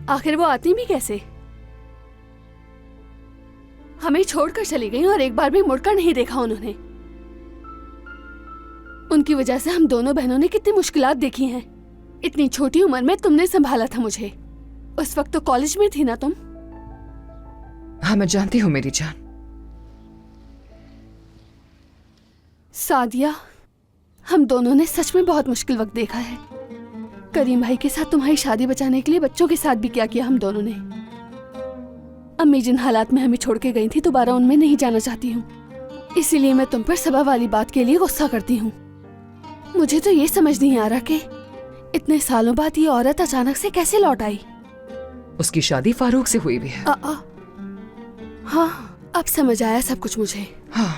आखिर वो आती भी कैसे? हमें छोड़कर चली गई और एक बार भी मुड़कर नहीं देखा उन्होंने। उनकी वजह से हम दोनों बहनों ने कितनी मुश्किलात देखी हैं। इतनी छोटी उम्र में तुमने संभाला था मुझे। उस वक्त तो कॉलेज में थी ना तुम? हाँ, मैं जानती हूँ मेरी जान। सादिया, हम दोनों ने सच में बहुत मुश्किल वक्त देखा है। करीम भाई के साथ तुम्हारी शादी बचाने के लिए बच्चों के साथ भी क्या किया हम दोनों ने। अम्मी जिन हालात में हमें छोड़ के गई थी, दोबारा उनमें नहीं जाना चाहती हूँ। इसीलिए मैं तुम पर सबा वाली बात के लिए गुस्सा करती हूँ। मुझे तो ये समझ नहीं आ रहा कि इतने सालों बाद ये औरत अचानक से कैसे लौट आई। उसकी शादी फारूक से हुई भी है। हाँ, अब समझ आया सब कुछ मुझे। हाँ।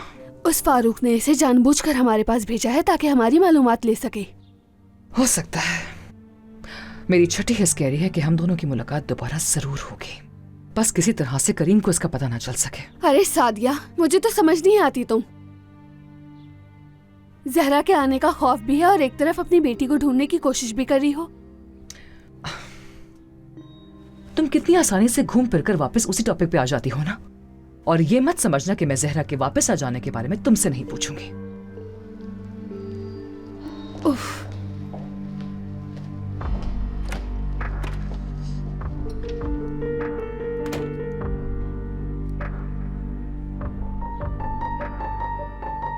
उस फारूक ने इसे जानबूझकर हमारे पास भेजा है ताकि हमारी मालूमात ले सके। हो सकता है। मेरी छठी हिस्स कह रही है कि हम दोनों की मुलाकात दोबारा जरूर होगी, बस किसी तरह से करीम को इसका पता ना चल सके। अरे सादिया, मुझे तो समझ नहीं आती। तुम जहरा के आने का खौफ भी है और एक तरफ अपनी बेटी को ढूंढने की कोशिश भी कर रही हो। तुम कितनी आसानी से घूम फिरकर वापस उसी टॉपिक पे आ जाती हो ना। और ये मत समझना कि मैं जहरा के वापस आ जाने के बारे में तुमसे नहीं पूछूंगी। उफ।